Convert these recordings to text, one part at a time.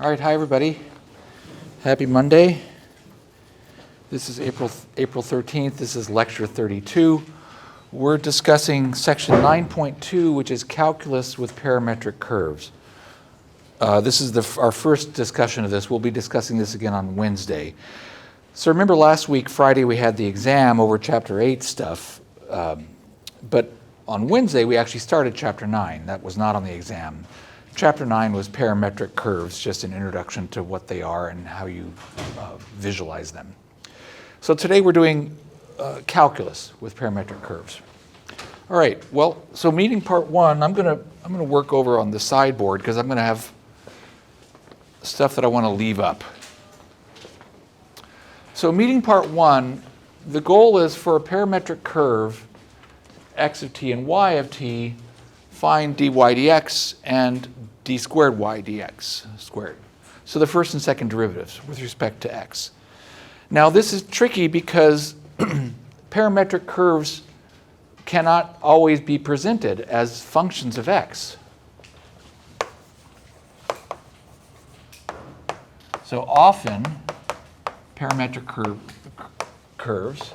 All right, hi everybody. Happy Monday. This is April 13th. This is lecture 32. We're discussing section 9.2, which is calculus with parametric curves. This is our first discussion of this. We'll be discussing this again on Wednesday. So remember last week, Friday, we had the exam over chapter 8 stuff. But on Wednesday, we actually started chapter 9. That was not on the exam. Chapter 9 was parametric curves, just an introduction to what they are and how you visualize them. So today we're doing calculus with parametric curves. All right, well, so meeting part 1, I'm gonna work over on the sideboard because I'm gonna have stuff that I want to leave up. So meeting part 1, the goal is for a parametric curve, x of t and y of t, find dy dx and d squared y dx squared. So the first and second derivatives with respect to x. Now this is tricky because parametric curves cannot always be presented as functions of x. So often parametric curves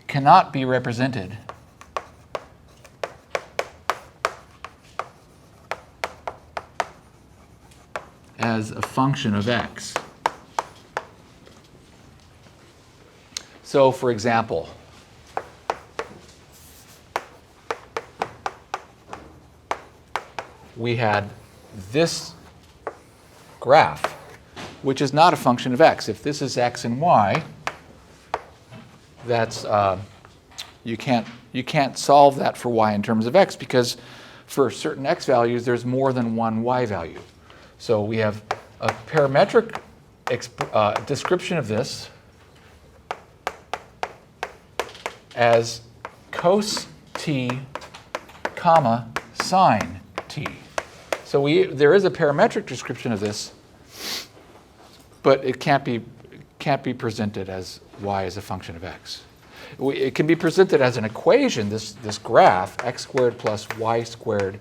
cannot be represented as a function of x. So for example, we had this graph, which is not a function of x. If this is x and y, that's you can't solve that for y in terms of x because for certain x values there's more than one y value. So we have a parametric description of this as cos t comma sine t. So there is a parametric description of this, but it can't be presented as y as a function of x. It can be presented as an equation, this graph, x squared plus y squared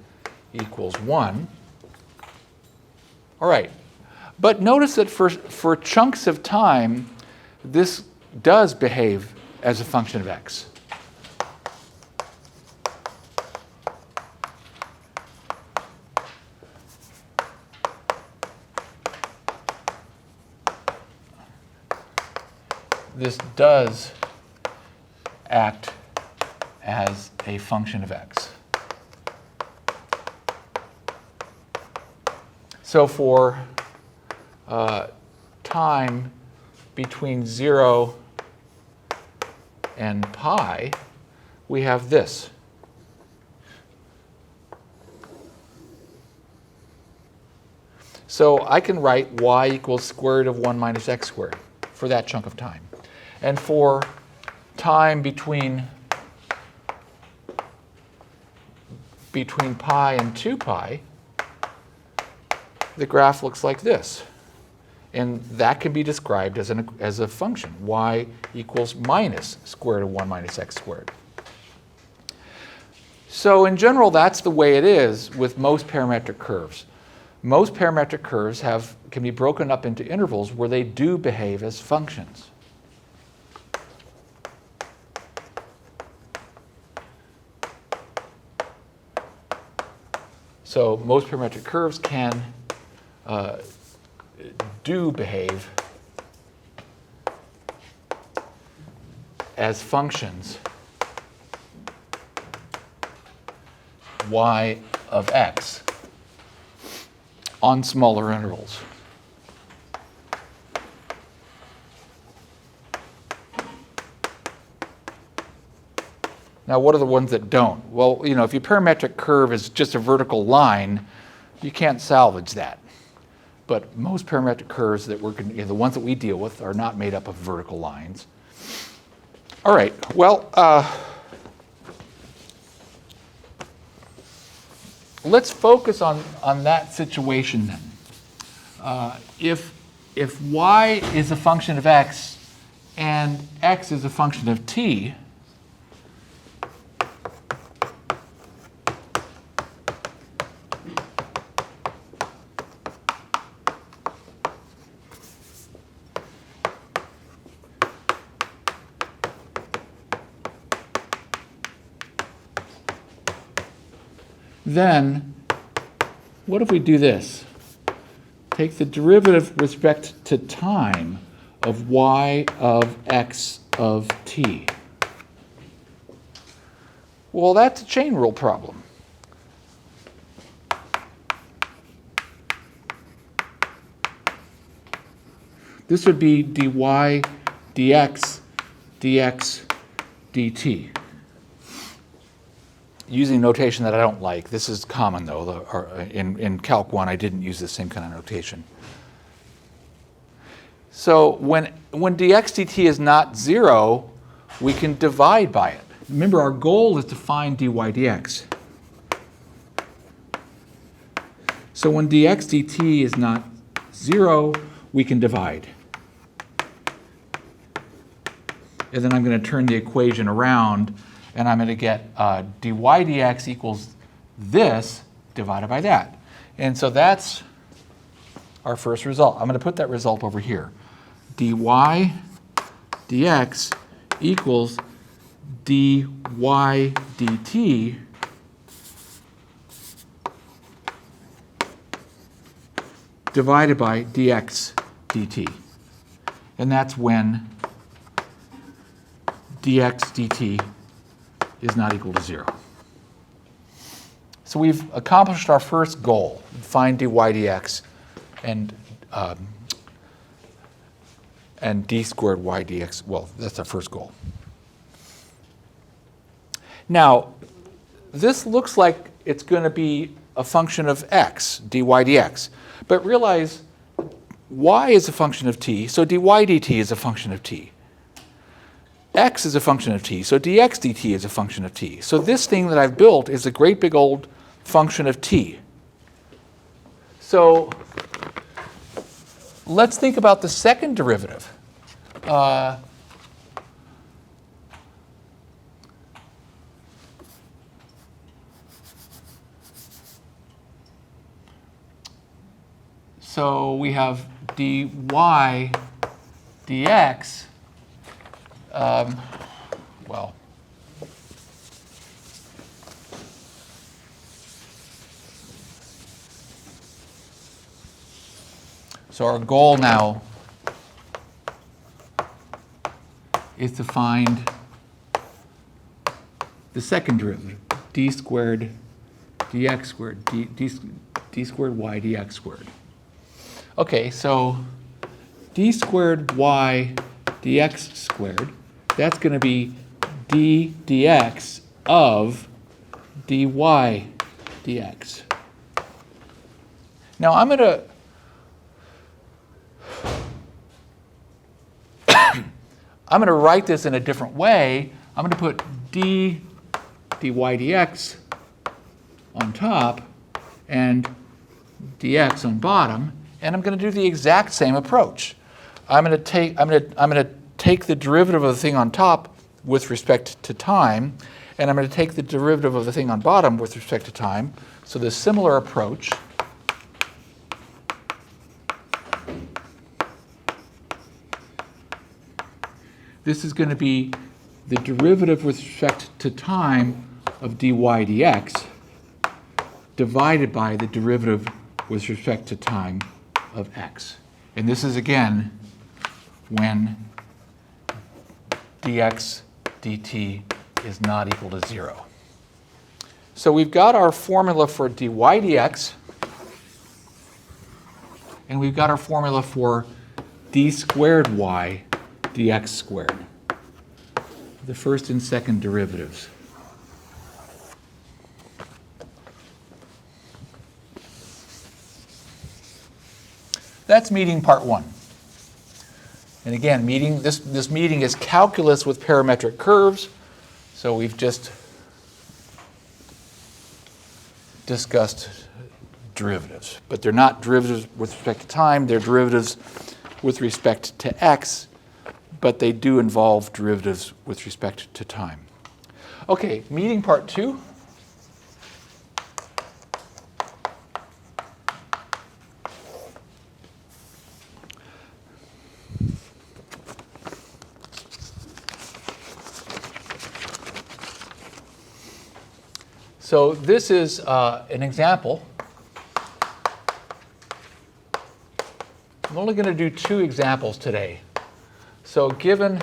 equals 1. All right, but notice that for chunks of time, this does behave as a function of x. This does act as a function of x. So for time between 0 and pi, we have this. So I can write y equals square root of 1 minus x squared for that chunk of time. And for time between pi and 2 pi, the graph looks like this. And that can be described as a function, y equals minus square root of 1 minus x squared. So in general, that's the way it is with most parametric curves. Most parametric curves can be broken up into intervals where they do behave as functions. So most parametric curves can do behave as functions y of x on smaller intervals. Now, what are the ones that don't? Well, if your parametric curve is just a vertical line, you can't salvage that. But most parametric curves that the ones that we deal with are not made up of vertical lines. All right, well, let's focus on that situation then. If y is a function of x and x is a function of t, then what if we do this? Take the derivative with respect to time of y of x of t. Well, that's a chain rule problem. This would be dy dx dx dt. Using notation that I don't like. This is common, though. In Calc 1, I didn't use the same kind of notation. So when dx dt is not 0, we can divide by it. Remember, our goal is to find dy dx. So when dx dt is not 0, we can divide. And then I'm going to turn the equation around, and I'm going to get dy dx equals this divided by that. And so that's our first result. I'm going to put that result over here. Dy dx equals dy dt divided by dx dt. And that's when dx dt is not equal to 0. So we've accomplished our first goal, find dy dx and d squared y dx. Well, that's our first goal. Now, this looks like it's going to be a function of x, dy dx. But realize y is a function of t, so dy dt is a function of t. X is a function of t, so dx dt is a function of t. So this thing that I've built is a great big old function of t. So let's think about the second derivative. So we have dy dx. Well, so our goal now is to find the second derivative, d squared dx squared, d squared y dx squared. Okay, so d squared y dx squared, that's going to be d dx of dy dx. Now I'm going to write this in a different way. I'm going to put dy dx on top and dx on bottom, and I'm going to do the exact same approach. I'm going to take the derivative of the thing on top with respect to time, and I'm going to take the derivative of the thing on bottom with respect to time. So the similar approach. This is going to be the derivative with respect to time of dy dx divided by the derivative with respect to time of x. And this is, again, when dx dt is not equal to 0. So we've got our formula for dy dx, and we've got our formula for d squared y dx squared, the first and second derivatives. That's meeting part 1. And again, this meeting is calculus with parametric curves. So we've just discussed derivatives. But they're not derivatives with respect to time. They're derivatives with respect to x. But they do involve derivatives with respect to time. Okay, meeting part 2. So this is an example. I'm only going to do 2 examples today. So given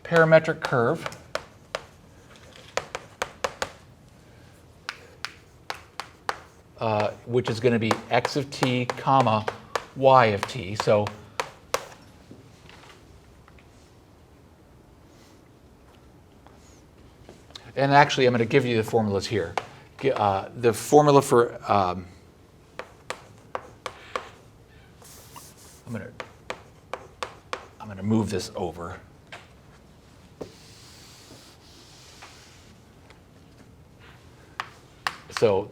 parametric curve, which is going to be x of t comma y of t. So and actually, I'm going to give you the formulas here. The formula for I'm going to move this over. So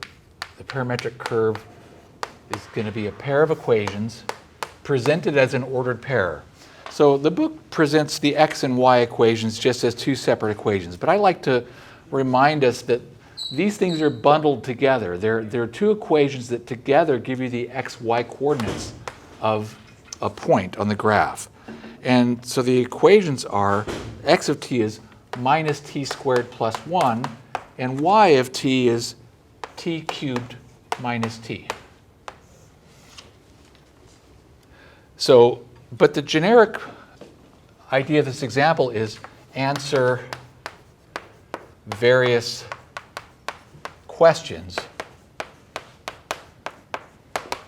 the parametric curve is going to be a pair of equations presented as an ordered pair. So the book presents the x and y equations just as 2 separate equations, but I like to remind us that these things are bundled together. They're 2 equations that together give you the x, y coordinates of a point on the graph. And so the equations are x of t is minus t squared plus 1, and y of t is t cubed minus t. So, but the generic idea of this example is answer various questions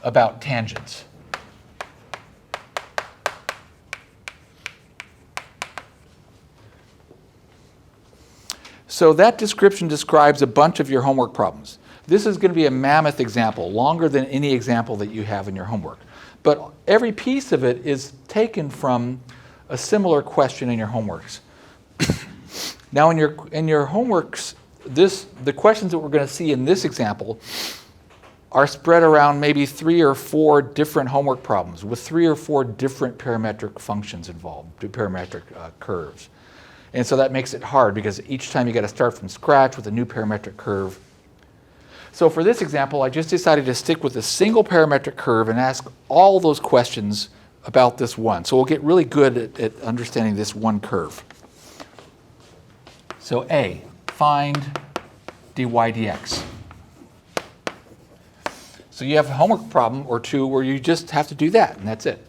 about tangents. So that description describes a bunch of your homework problems. This is going to be a mammoth example, longer than any example that you have in your homework. But every piece of it is taken from a similar question in your homeworks. Now in your homeworks, the questions that we're going to see in this example are spread around maybe 3 or 4 different homework problems with 3 or 4 different parametric functions involved, parametric curves. And so that makes it hard because each time you got to start from scratch with a new parametric curve. So for this example, I just decided to stick with a single parametric curve and ask all those questions about this one. So we'll get really good at understanding this one curve. So A, find dy dx. So you have a homework problem or 2 where you just have to do that, and that's it.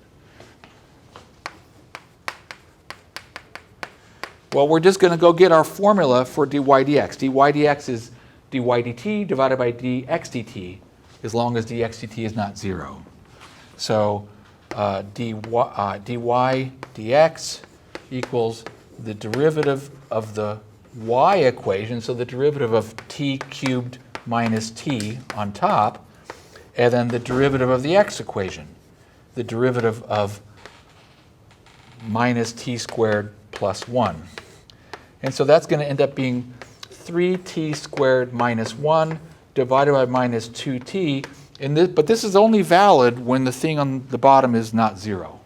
Well, we're just going to go get our formula for dy dx. dy dx is dy dt divided by dx dt, as long as dx dt is not 0. So dy dx equals the derivative of the y equation, so the derivative of t cubed minus t on top, and then the derivative of the x equation, the derivative of minus t squared plus 1. And so that's going to end up being 3t squared minus 1 divided by minus 2t. But this is only valid when the thing on the bottom is not 0.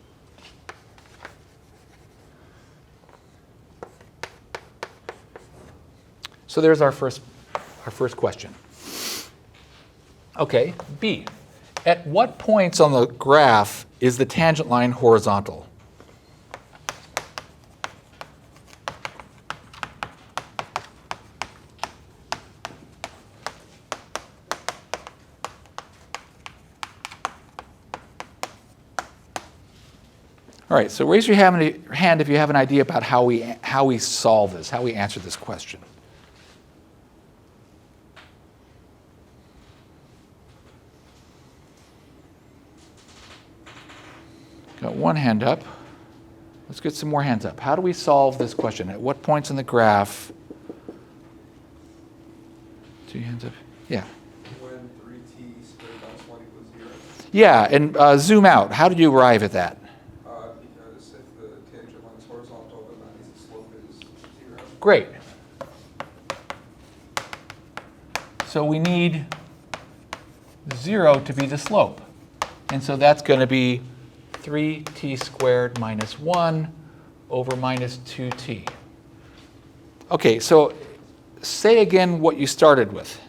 So there's our first question. Okay, B. At what points on the graph is the tangent line horizontal? All right, so raise your hand if you have an idea about how we solve this, how we answer this question. Got one hand up. Let's get some more hands up. How do we solve this question? At what points in the graph? 2 hands up. Yeah. When 3t squared minus 1 equals 0. Yeah, and zoom out. How did you arrive at that? Because if the tangent line is horizontal, then that means the slope is 0. Great. So we need 0 to be the slope. And so that's going to be 3t squared minus 1 over minus 2t. Okay, so say again what you started with.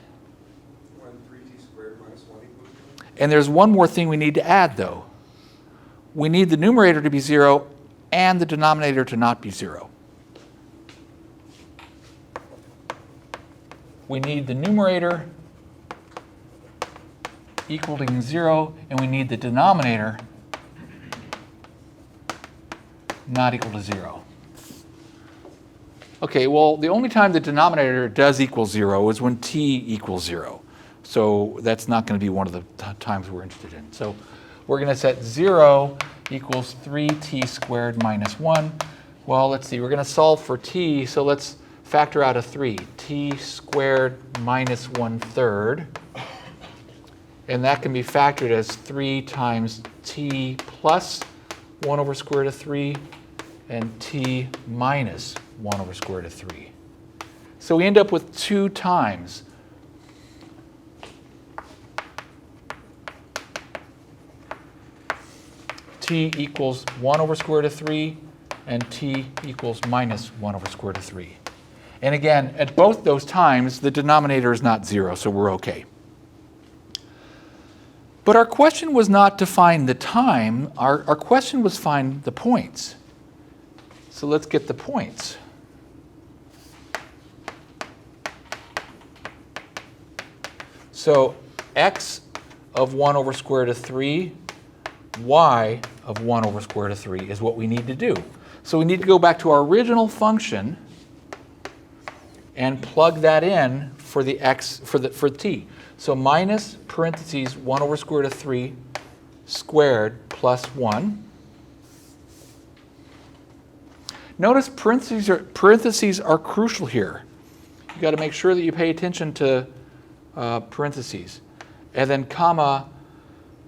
When 3t squared minus 1 equals 0. And there's one more thing we need to add, though. We need the numerator to be 0 and the denominator to not be 0. we need the numerator equaling 0, and we need the denominator not equal to 0. Okay, well, the only time the denominator does equal 0 is when t equals 0. So that's not going to be one of the times we're interested in. So we're going to set 0 equals 3t squared minus 1. Well, let's see. We're going to solve for t, so let's factor out a 3. T squared minus 1/3. And that can be factored as 3 times t plus 1 over square root of 3 and t minus 1 over square root of 3. So we end up with 2 times t equals 1 over square root of 3 and t equals minus 1 over square root of 3. And again, at both those times, the denominator is not 0, so we're okay. But our question was not to find the time. Our question was find the points. So let's get the points. So x of 1 over square root of 3, y of 1 over square root of 3 is what we need to do. So we need to go back to our original function and plug that in for the x for t. So minus parentheses 1 over square root of 3 squared plus 1. Notice parentheses are crucial here. You've got to make sure that you pay attention to parentheses. And then comma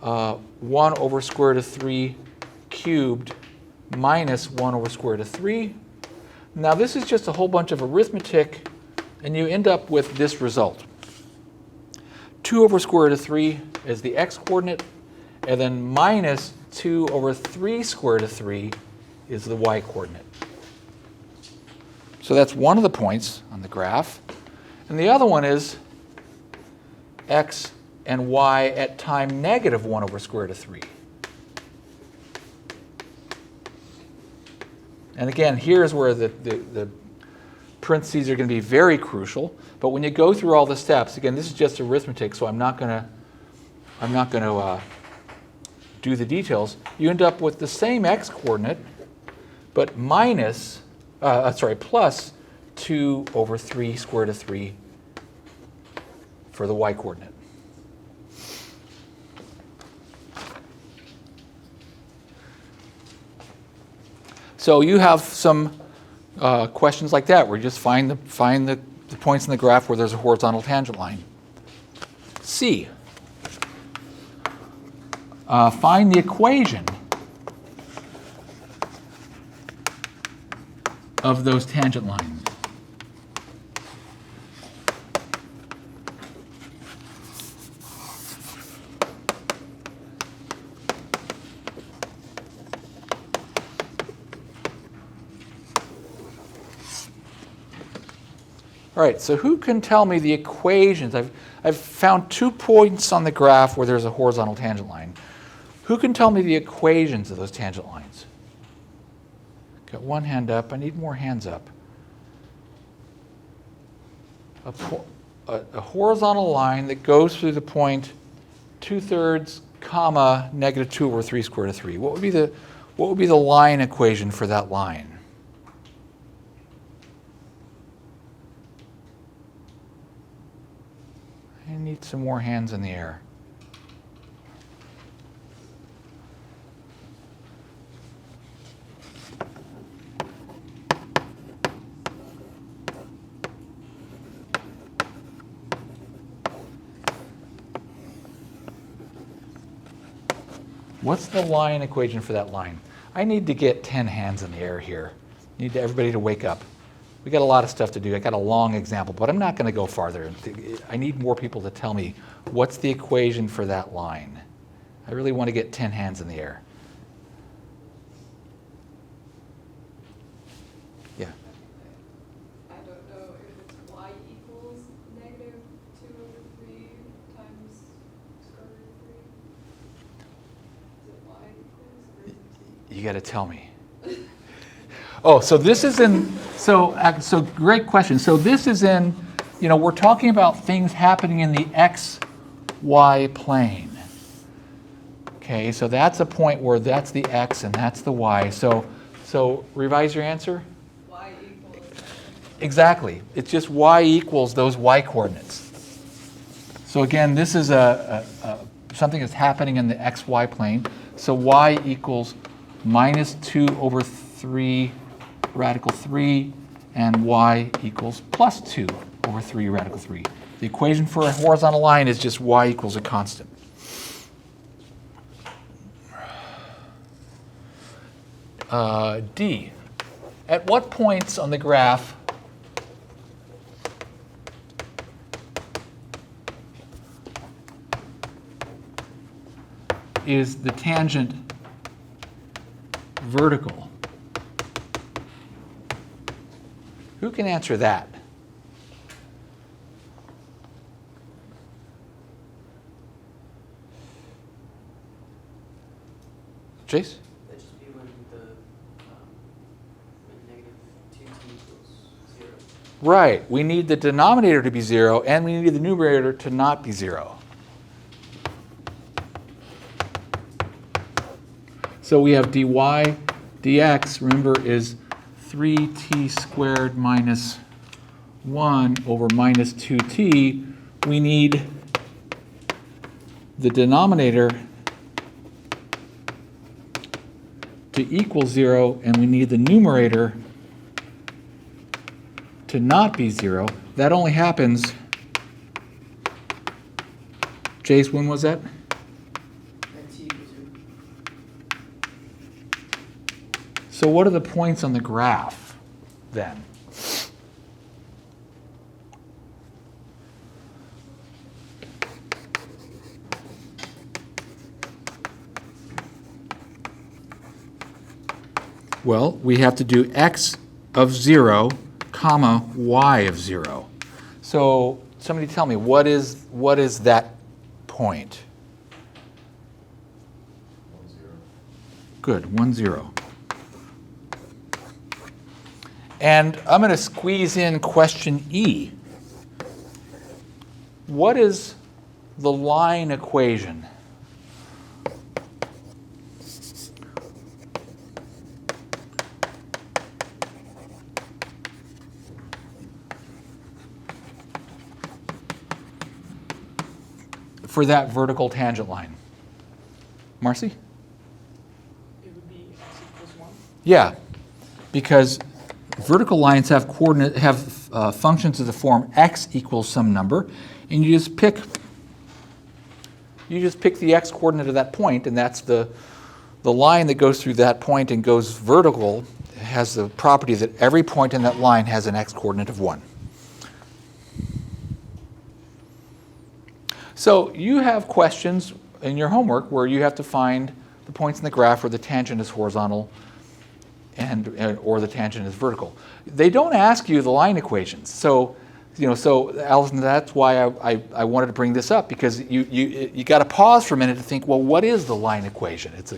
1 over square root of 3 cubed minus 1 over square root of 3. Now this is just a whole bunch of arithmetic, and you end up with this result. 2 over square root of 3 is the x-coordinate, and then minus 2 over 3 square root of 3 is the y-coordinate. So that's one of the points on the graph. And the other one is x and y at time negative 1 over square root of 3. And again, here's where the parentheses are going to be very crucial. But when you go through all the steps, again, this is just arithmetic, so I'm not going to do the details. You end up with the same x-coordinate, but plus 2 over 3 square root of 3 for the y-coordinate. So you have some questions like that, where you just find the points in the graph where there's a horizontal tangent line. C. Find the equation of those tangent lines. All right, so who can tell me the equations? I've found 2 points on the graph where there's a horizontal tangent line. Who can tell me the equations of those tangent lines? Got one hand up. I need more hands up. A horizontal line that goes through the point 2/3, comma, negative 2 over 3 square root of 3. What would be the line equation for that line? I need some more hands in the air. What's the line equation for that line? I need to get 10 hands in the air here. I need everybody to wake up. We got a lot of stuff to do. I got a long example, but I'm not going to go farther. I need more people to tell me what's the equation for that line. I really want to get 10 hands in the air. Yeah. I don't know if it's y equals negative 2 over 3 times square root of 3. Is it y equals, or is it You got to tell me. Oh, so this is in, so great question. So this is in we're talking about things happening in the x, y plane. Okay, so that's a point where that's the x and that's the y. So revise your answer. Y equals. Exactly. It's just y equals those y coordinates. So again, this is something that's happening in the xy plane. So y equals minus 2 over 3 radical 3, and y equals plus 2 over 3 radical 3. The equation for a horizontal line is just y equals a constant. D. At what points on the graph is the tangent vertical? Who can answer that? Chase? That should be when negative 2t equals 0. Right. We need the denominator to be 0, and we need the numerator to not be 0. So we have dy dx, remember, is 3t squared minus 1 over minus 2t. We need the denominator to equal 0, and we need the numerator to not be 0. That only happens, Jace, when was that? And t equals 0. So what are the points on the graph then? Well, we have to do x of 0, comma, y of 0. So somebody tell me, what is that point? 1, 0. Good, 1, 0. And I'm going to squeeze in question E. What is the line equation? For that vertical tangent line? Marcy? It would be x equals 1. Yeah, because vertical lines have functions of the form x equals some number, and you just pick the x coordinate of that point, and that's the line that goes through that point and goes vertical has the property that every point in that line has an x coordinate of 1. So you have questions in your homework where you have to find the points in the graph where the tangent is horizontal or the tangent is vertical. They don't ask you the line equations. So, so Allison, that's why I wanted to bring this up, because you got to pause for a minute to think, well, what is the line equation? It's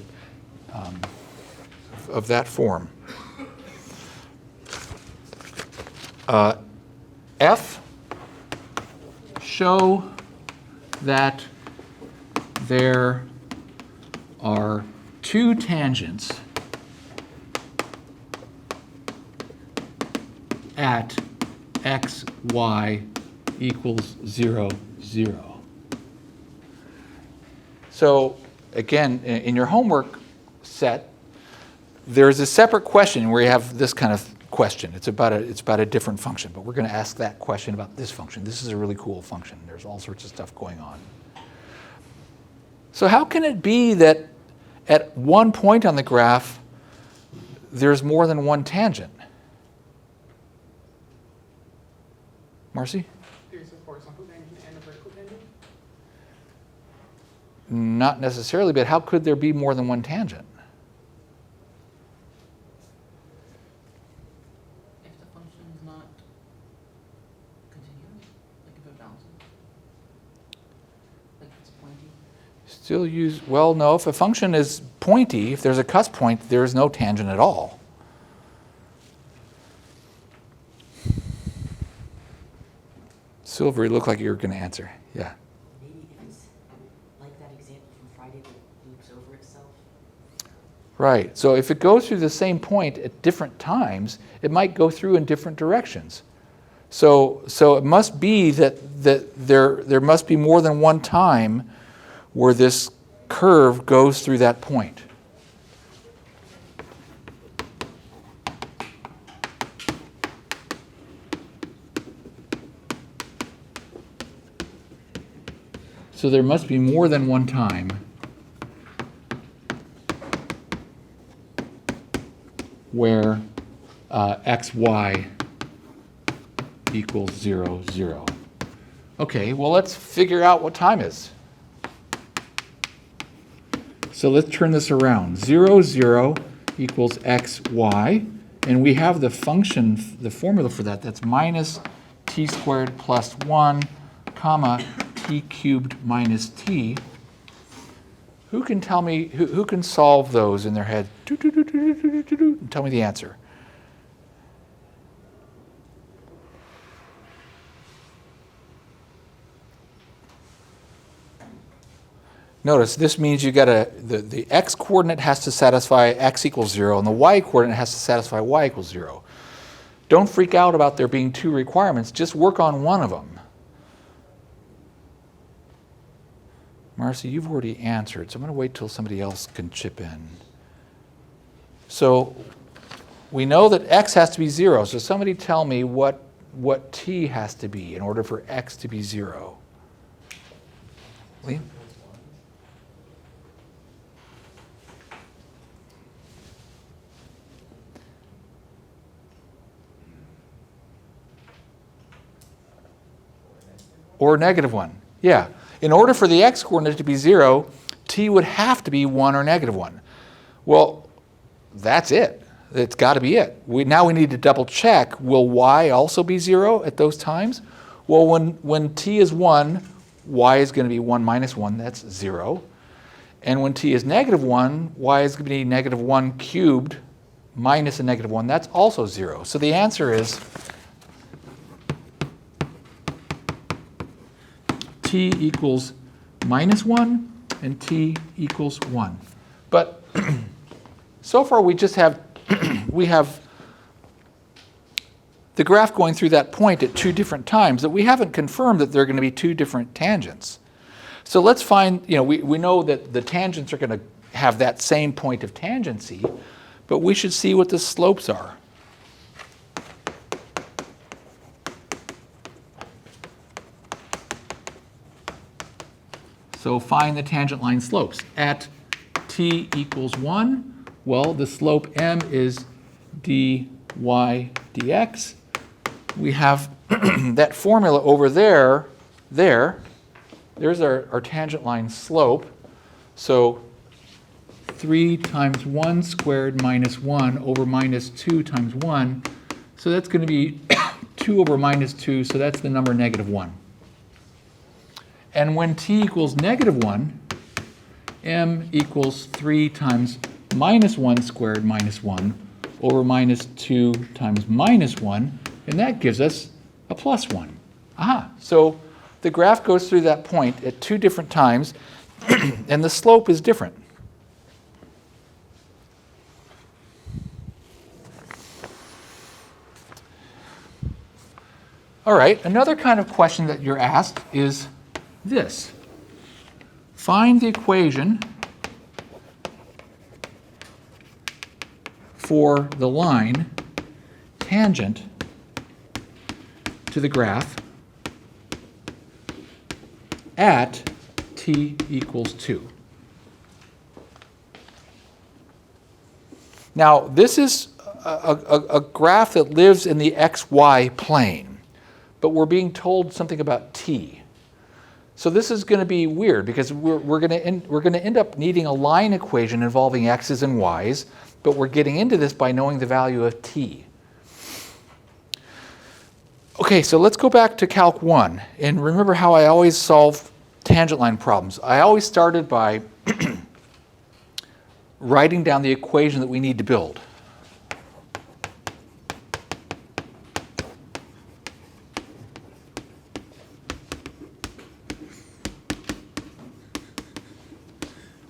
of that form. F, show that there are two tangents at x, y equals 0, 0. So again, in your homework set, there's a separate question where you have this kind of question. It's about a different function, but we're going to ask that question about this function. This is a really cool function. There's all sorts of stuff going on. So how can it be that at one point on the graph, there's more than one tangent? Marcy? There's a horizontal tangent and a vertical tangent. Not necessarily, but how could there be more than one tangent? If the function is not continuous, like if it bounces, like it's pointy. Still use, well, no, if a function is pointy, if there's a cusp point, there is no tangent at all. Silver, you look like you're going to answer. Yeah. Maybe if it's like that example from Friday that loops over itself. Right. So if it goes through the same point at different times, it might go through in different directions. So it must be that there must be more than one time where this curve goes through that point. So there must be more than one time where xy equals 0, 0. Okay, well, let's figure out what time is. So let's turn this around. 0, 0 equals xy, and we have the function, the formula for that. That's minus t squared plus 1, comma, t cubed minus t. Who can tell me, who can solve those in their head? And tell me the answer. Notice this means you got the x coordinate has to satisfy x equals 0, and the y coordinate has to satisfy y equals 0. Don't freak out about there being two requirements. Just work on one of them. Marcy, you've already answered, so I'm going to wait till somebody else can chip in. So we know that x has to be 0, so somebody tell me what t has to be in order for x to be 0. Liam? Or -1. Yeah. In order for the x coordinate to be 0, t would have to be 1 or -1. Well, that's it. It's got to be it. Now we need to double check, will y also be 0 at those times? Well, when t is 1, y is going to be 1 minus 1, that's 0. And when t is -1, y is going to be -1 cubed minus a -1, that's also 0. So the answer is t equals -1 and t equals 1. But so far we just have we have the graph going through that point at two different times that we haven't confirmed that there are going to be two different tangents. So let's find, we know that the tangents are going to have that same point of tangency, but we should see what the slopes are. So find the tangent line slopes. At t equals 1, well, the slope m is dy dx. We have that formula over there. There's our tangent line slope. So 3 times 1 squared minus 1 over minus 2 times 1. So that's going to be 2 over minus 2, so that's the number -1. And when t equals -1, m equals 3 times -1 squared minus 1 over minus 2 times -1, and that gives us a +1. Aha, so the graph goes through that point at two different times, and the slope is different. All right, another kind of question that you're asked is this. Find the equation for the line tangent to the graph at t equals 2. Now, this is a graph that lives in the xy plane, but we're being told something about t. So this is going to be weird because we're going to end up needing a line equation involving x's and y's, but we're getting into this by knowing the value of t. Okay, so let's go back to Calc 1 and remember how I always solve tangent line problems. I always started by writing down the equation that we need to build.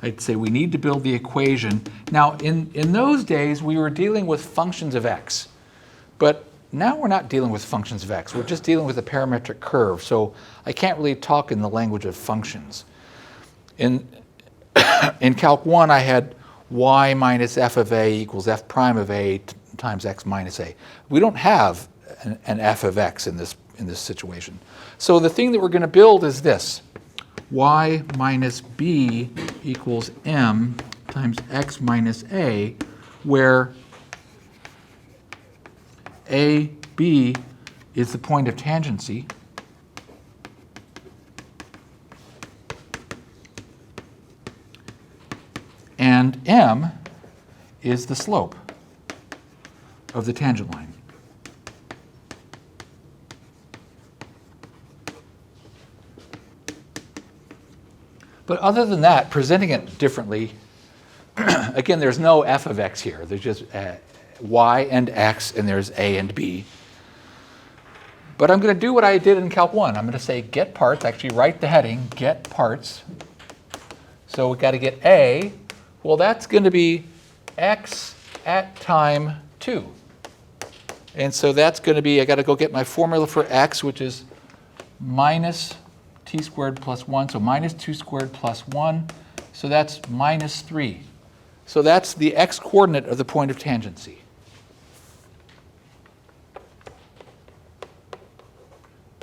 I'd say we need to build the equation. Now, in those days, we were dealing with functions of x. But now we're not dealing with functions of x. We're just dealing with a parametric curve. So I can't really talk in the language of functions. In Calc 1, I had y minus f of a equals f prime of a times x minus a. We don't have an f of x in this situation. So the thing that we're going to build is this. Y minus b equals m times x minus a, where a, b is the point of tangency. And m is the slope of the tangent line. But other than that, presenting it differently, again, there's no f of x here. There's just y and x, and there's a and b. But I'm going to do what I did in Calc 1. I'm going to say get parts, actually write the heading, get parts. So we've got to get a. Well, that's going to be x at time 2. And so that's going to be, I got to go get my formula for x, which is minus t squared plus 1. So minus 2 squared plus 1. So that's minus 3. So that's the x coordinate of the point of tangency.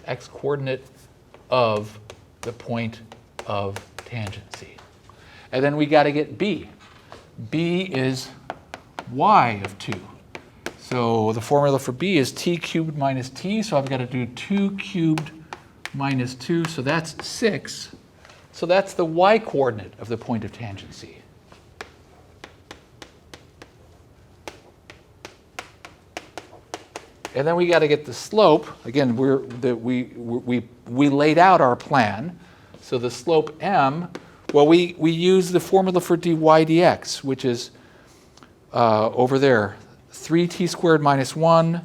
X coordinate of the point of tangency. And then we got to get b. b is y of 2. So the formula for b is t cubed minus t. So I've got to do 2 cubed minus 2. So that's 6. So that's the y coordinate of the point of tangency. And then we got to get the slope. Again, we laid out our plan. So the slope m, well, we use the formula for dy dx, which is over there, 3t squared minus 1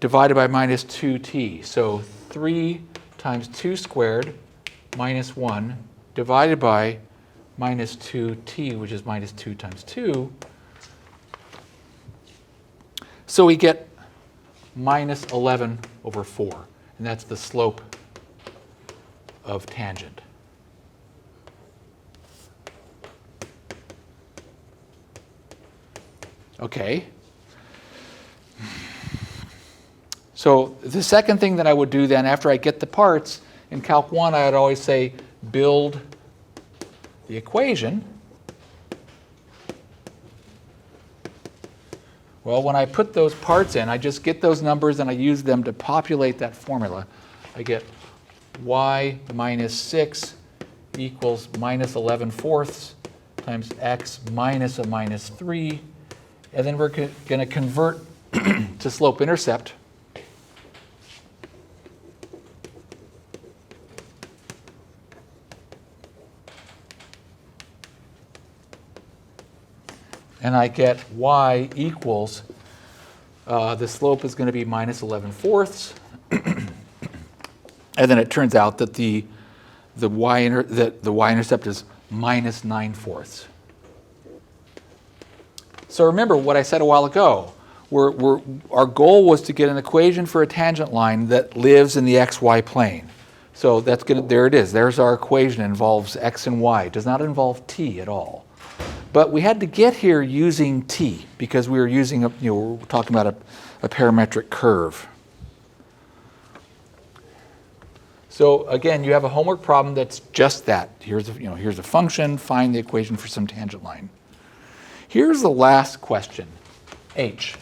divided by minus 2t. So 3 times 2 squared minus 1 divided by minus 2t, which is minus 2 times 2. So we get minus 11 over 4. And that's the slope of tangent. Okay. So the second thing that I would do then, after I get the parts, in Calc 1, I would always say build the equation. Well, when I put those parts in, I just get those numbers and I use them to populate that formula. I get y minus 6 equals minus 11 fourths times x minus a minus 3. And then we're going to convert to slope-intercept. And I get y equals, the slope is going to be minus 11 fourths. And then it turns out that the y-intercept is minus 9 fourths. So remember what I said a while ago. Our goal was to get an equation for a tangent line that lives in the xy plane. So that's there it is. There's our equation. It involves x and y. It does not involve t at all. But we had to get here using t because we were using we're talking about a parametric curve. So again, you have a homework problem that's just that. Here's a function. Find the equation for some tangent line. Here's the last question, h.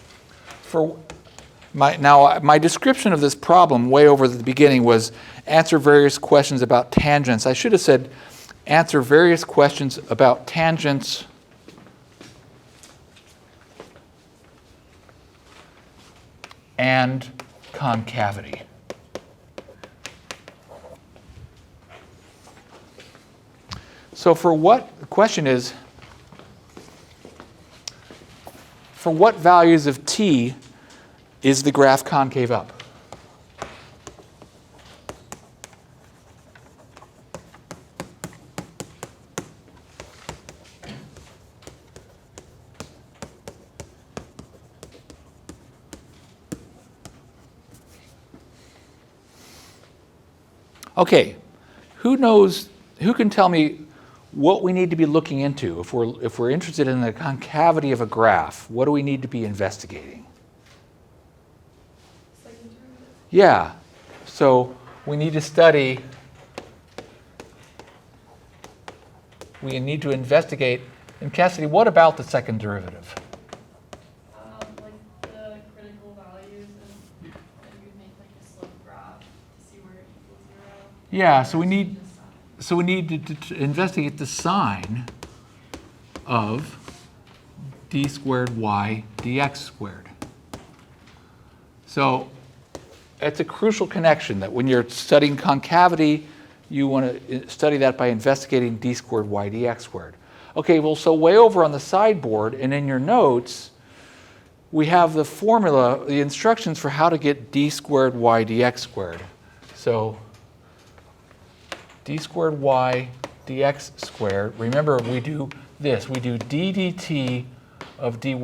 My description of this problem way over at the beginning was answer various questions about tangents. I should have said answer various questions about tangents and concavity. So the question is, for what values of t is the graph concave up? Okay, who can tell me what we need to be looking into if we're interested in the concavity of a graph? What do we need to be investigating? Second derivative. Yeah, so we need to study, we need to investigate. And Cassidy, what about the second derivative? Like the critical values, and then you make like a slope graph to see where it equals 0. Yeah, so we need, Just sign. so we need to investigate the sign of d squared y dx squared. So it's a crucial connection that when you're studying concavity, you want to study that by investigating d squared y dx squared. Okay, well, so way over on the sideboard and in your notes, we have the formula, the instructions for how to get d squared y dx squared. So d squared y dx squared, remember we do this, we do d dt of dy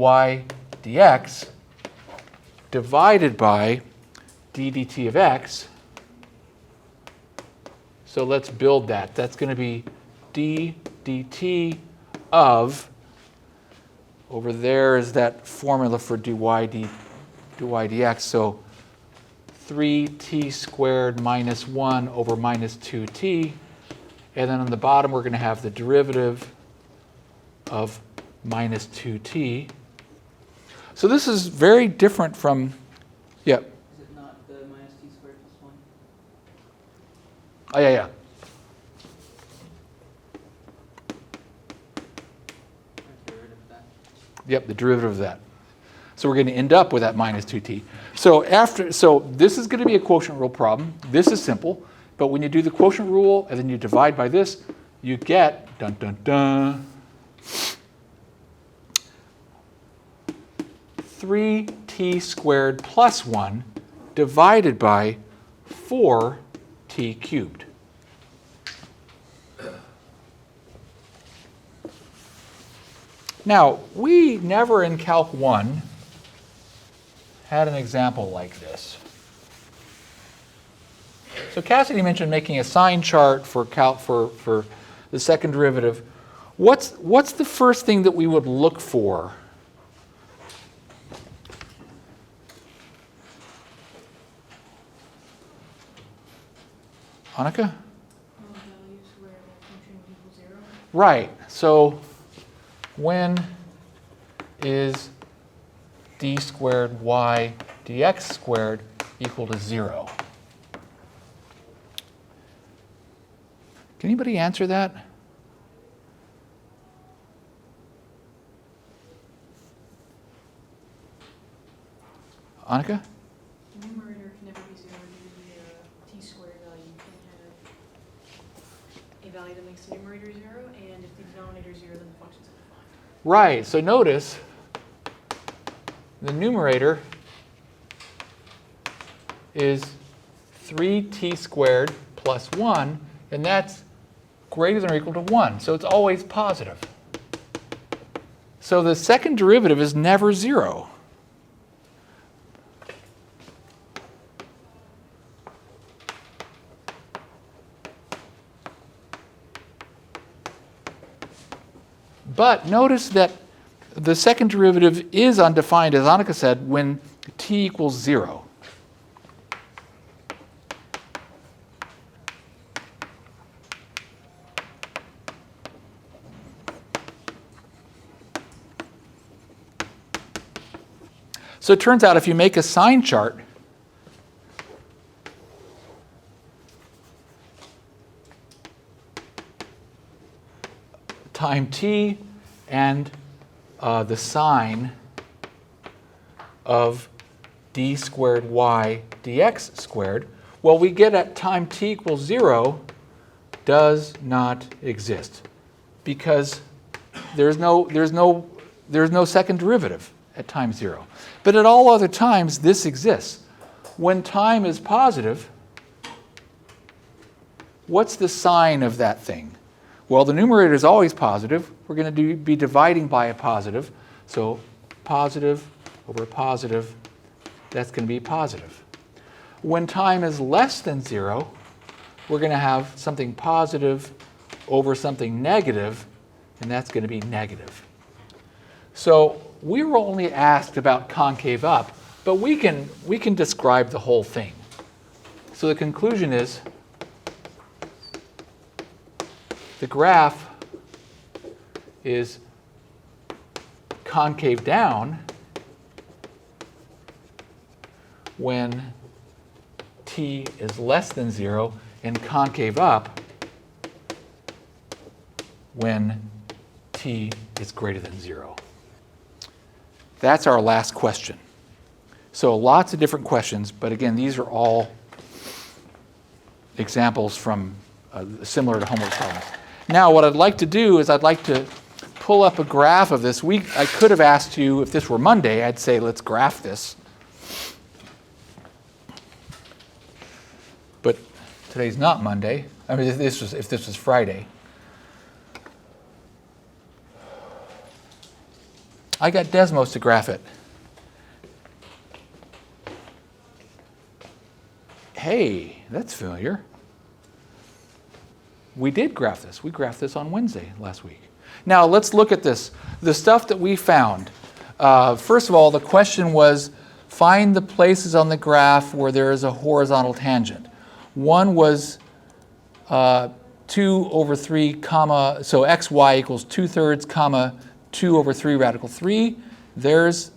dx divided by d dt of x. So let's build that. That's going to be d dt of, over there is that formula for dy dx, so 3t squared minus 1 over minus 2t. And then on the bottom, we're going to have the derivative of minus 2t. So this is very different from, yeah. Is it not the minus t squared plus 1? Oh, yeah, yeah. Derivative of that. Yep, the derivative of that. So we're going to end up with that minus 2t. So this is going to be a quotient rule problem. This is simple. But when you do the quotient rule and then you divide by this, you get, dun, dun, dun, 3t squared plus 1 divided by 4t cubed. Now, we never in Calc 1 had an example like this. So Cassidy mentioned making a sign chart for the second derivative. What's the first thing that we would look for? Annika? Values where the function equals 0. Right. So when is d squared y dx squared equal to 0? Can anybody answer that? Annika? The numerator can never be 0 due to the t squared value. You can have a value that makes the numerator 0, and if the denominator is 0, then the function's undefined. Right. So notice the numerator is 3t squared plus 1, and that's greater than or equal to 1. So it's always positive. So the second derivative is never 0. But notice that the second derivative is undefined, as Annika said, when t equals 0. So it turns out if you make a sign chart, time t and the sign of d squared y dx squared, well, we get at time t equals 0 does not exist because there's no second derivative at time 0. But at all other times, this exists. When time is positive, what's the sign of that thing? Well, the numerator is always positive. We're going to be dividing by a positive. So positive over positive, that's going to be positive. When time is less than 0, we're going to have something positive over something negative, and that's going to be negative. So we were only asked about concave up, but we can describe the whole thing. So the conclusion is the graph is concave down when t is less than 0, and concave up when t is greater than 0. That's our last question. So lots of different questions, but again, these are all examples from similar to homework problems. Now, what I'd like to do is I'd like to pull up a graph of this. I could have asked you, if this were Monday, I'd say let's graph this. But today's not Monday. I mean, if this was Friday. I got Desmos to graph it. Hey, that's familiar. We did graph this. We graphed this on Wednesday last week. Now, let's look at this. The stuff that we found. First of all, the question was, find the places on the graph where there is a horizontal tangent. One was 2 over 3, comma, so xy equals 2/3, comma, 2 over 3 radical 3. There's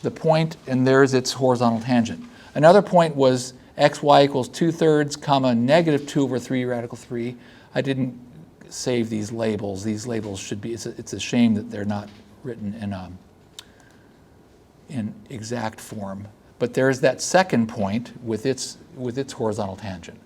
the point, and there's its horizontal tangent. Another point was xy equals 2/3, comma, negative 2 over 3 radical 3. I didn't save these labels. These labels should be, it's a shame that they're not written in exact form. But there's that second point with its horizontal tangent.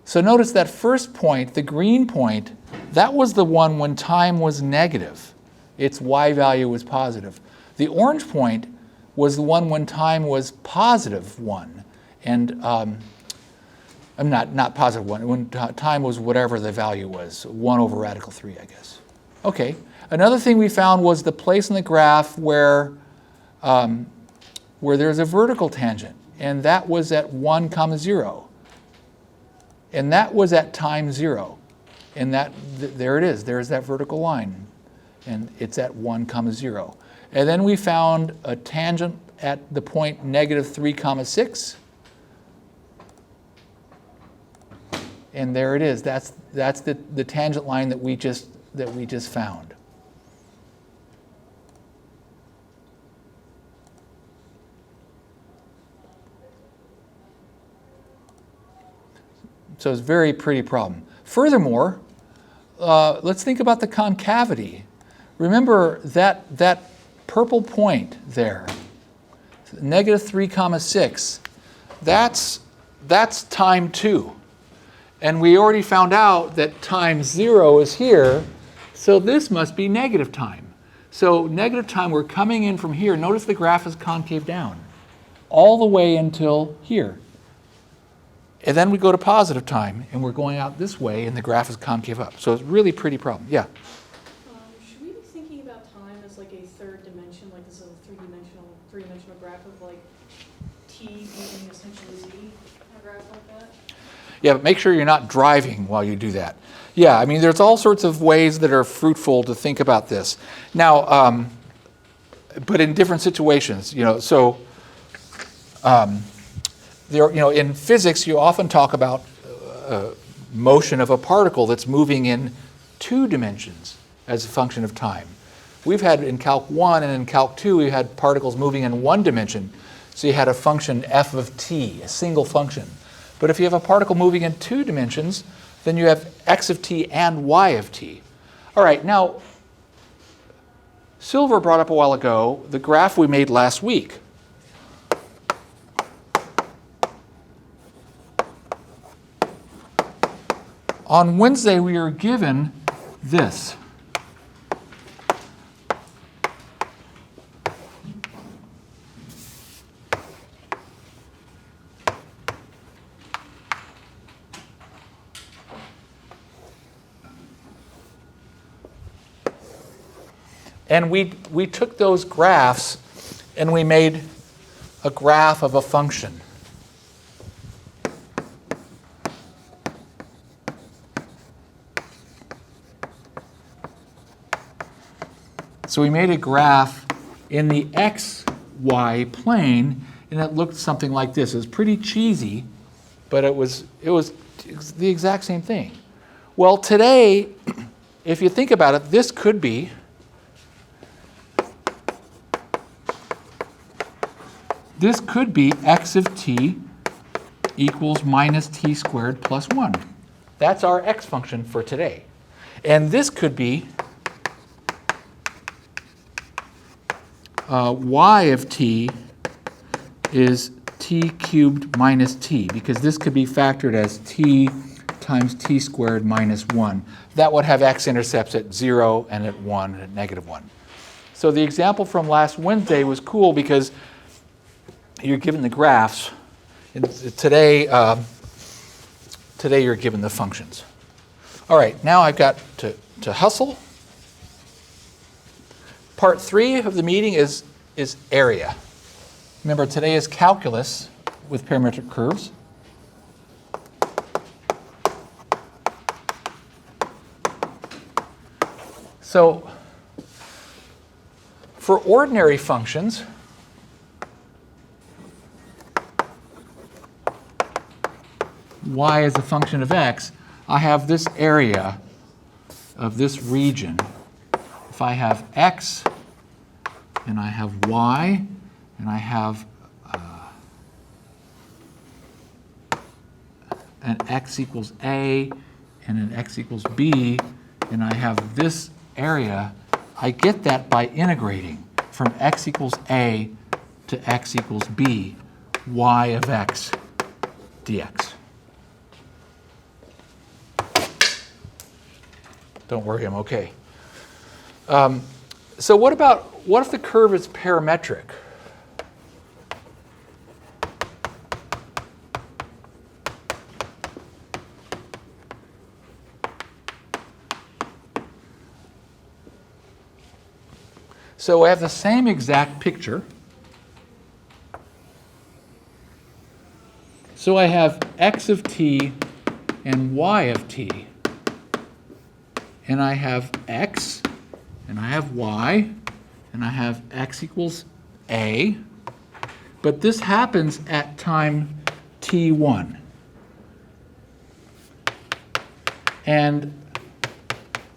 So notice that first point, the green point, that was the one when time was negative. Its y value was positive. The orange point was the one when time was positive 1. And I'm not positive 1. When time was whatever the value was, 1 over radical 3, I guess. Okay. Another thing we found was the place in the graph where there's a vertical tangent, and that was at 1, comma 0. And that was at time 0. And there it is. There's that vertical line. And it's at 1, comma 0. And then we found a tangent at the point negative 3, comma 6. And there it is. That's the tangent line that we just found. So it's a very pretty problem. Furthermore, let's think about the concavity. Remember that purple point there, negative 3, comma 6. That's time 2. And we already found out that time 0 is here, so this must be negative time. So negative time, we're coming in from here. Notice the graph is concave down all the way until here. And then we go to positive time, and we're going out this way, and the graph is concave up. So it's a really pretty problem. Yeah? Should we be thinking about time as like a third dimension, like this is a three-dimensional graph of like t being essentially z, a graph like that? Yeah, but make sure you're not driving while you do that. Yeah, I mean, there's all sorts of ways that are fruitful to think about this. Now, but in different situations, so in physics, you often talk about motion of a particle that's moving in 2 dimensions as a function of time. We've had in Calc 1 and in Calc 2, we had particles moving in 1 dimension. So you had a function f of t, a single function. But if you have a particle moving in 2 dimensions, then you have x of t and y of t. All right, now, Silver brought up a while ago the graph we made last week. On Wednesday, we were given this. And we took those graphs and we made a graph of a function. So we made a graph in the xy plane, and it looked something like this. It was pretty cheesy, but it was the exact same thing. Well, today, if you think about it, this could be x of t equals minus t squared plus 1. That's our x function for today. And this could be y of t is t cubed minus t, because this could be factored as t times t squared minus 1. That would have x-intercepts at 0 and at 1 and at negative 1. So the example from last Wednesday was cool because you're given the graphs. And today you're given the functions. All right, now I've got to hustle. Part 3 of the meeting is area. Remember, today is calculus with parametric curves. So for ordinary functions, y is a function of x, I have this area of this region. If I have x and I have y and I have an x equals a and an x equals b, and I have this area, I get that by integrating from x equals a to x equals b, y of x dx. Don't worry, I'm okay. So what if the curve is parametric? So I have the same exact picture. So I have x of t and y of t. And I have x, and I have y, and I have x equals a. But this happens at time t1. And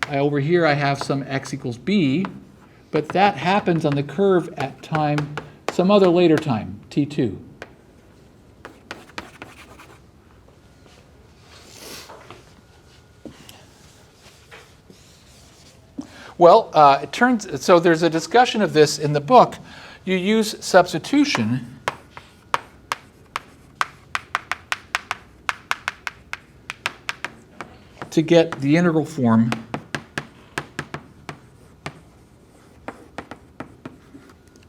over here I have some x equals b, but that happens on the curve at time, some other later time, t2. Well, so there's a discussion of this in the book. You use substitution to get the integral form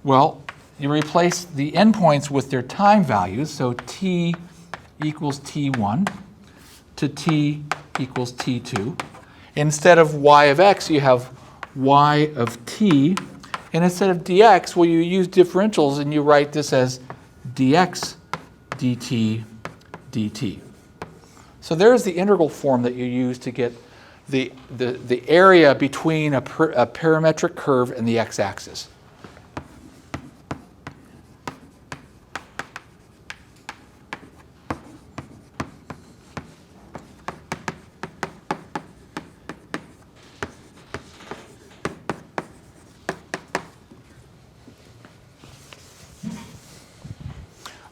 well, you replace the endpoints with their time values, so t equals t1 to t equals t2. Instead of y of x, you have y of t, and instead of dx, well, you use differentials and you write this as dx dt dt. So there's the integral form that you use to get the area between a parametric curve and the x-axis.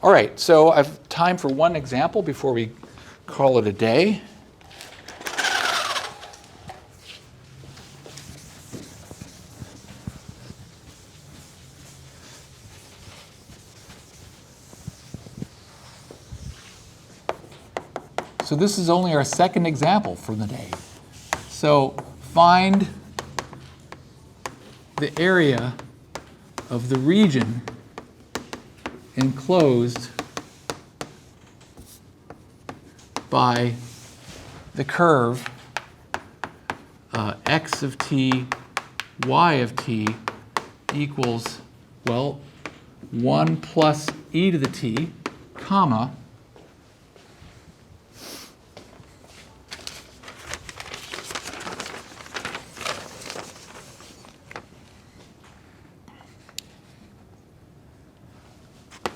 All right, so I've time for one example before we call it a day. So this is only our second example for the day. So find the area of the region enclosed by the curve x of t, y of t equals, well, 1 plus e to the t, comma,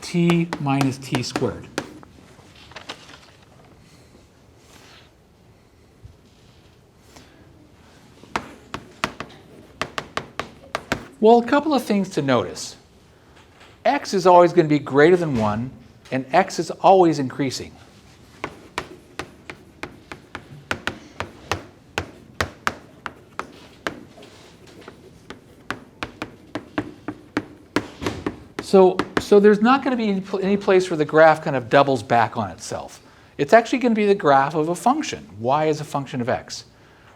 t minus t squared. Well, a couple of things to notice. X is always going to be greater than 1, and x is always increasing. So there's not going to be any place where the graph kind of doubles back on itself. It's actually going to be the graph of a function. Y is a function of x.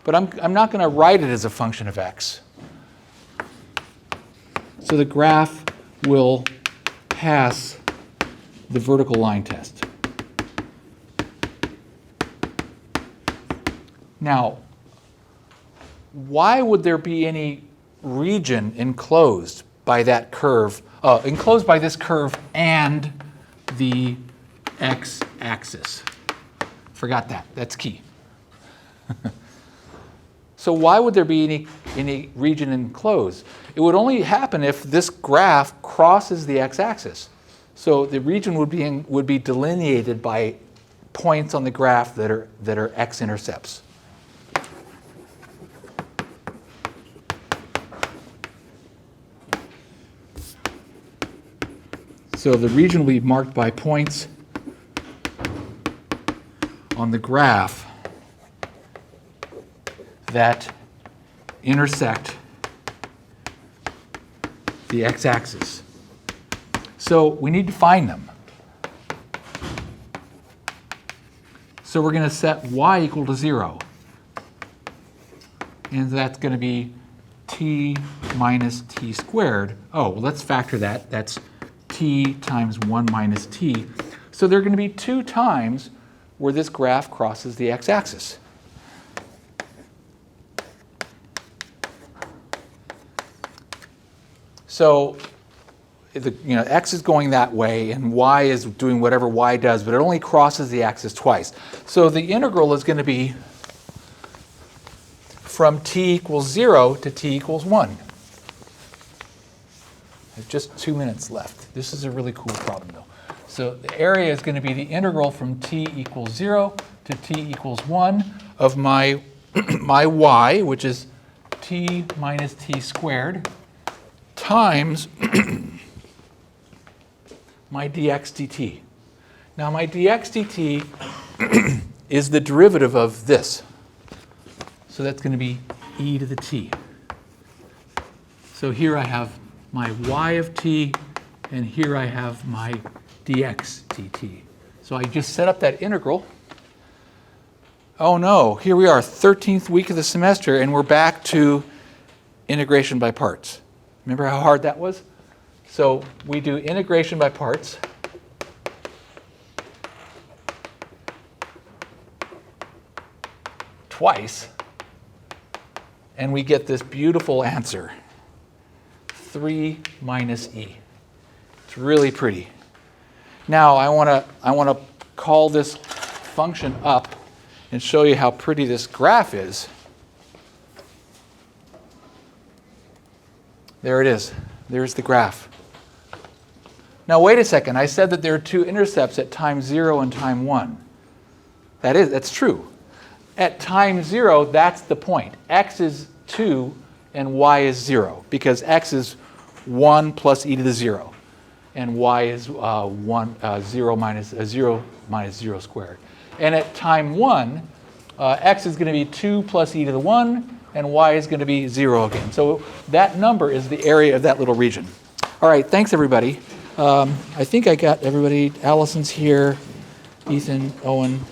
But I'm not going to write it as a function of x. So the graph will pass the vertical line test. Now, why would there be any region enclosed by that curve, enclosed by this curve and the x-axis? Forgot that. That's key. So why would there be any region enclosed? It would only happen if this graph crosses the x-axis. So the region would be delineated by points on the graph that are x-intercepts. So the region will be marked by points on the graph that intersect the x-axis. So we need to find them. So we're going to set y equal to 0. And that's going to be t minus t squared. Oh, well, let's factor that. That's t times 1 minus t. So there are going to be 2 times where this graph crosses the x-axis. So x is going that way, and y is doing whatever y does, but it only crosses the axis twice. So the integral is going to be from t equals 0 to t equals 1. There's just 2 minutes left. This is a really cool problem, though. So the area is going to be the integral from t equals 0 to t equals 1 of my y, which is t minus t squared, times my dx dt. Now my dx dt is the derivative of this. So that's going to be e to the t. So here I have my y of t, and here I have my dx dt. So I just set up that integral. Oh no, here we are, 13th week of the semester, and we're back to integration by parts. Remember how hard that was? So we do integration by parts. Twice. And we get this beautiful answer, 3 minus e. It's really pretty. Now I want to call this function up and show you how pretty this graph is. There it is. There's the graph. Now wait a second. I said that there are 2 intercepts at time 0 and time 1. That's true. At time 0, that's the point. X is 2 and y is 0, because x is 1 plus e to the 0, and y is 0 minus 0 squared. And at time 1, x is going to be 2 plus e to the 1, and y is going to be 0 again. So that number is the area of that little region. All right, thanks everybody. I think I got everybody. Allison's here, Ethan, Owen.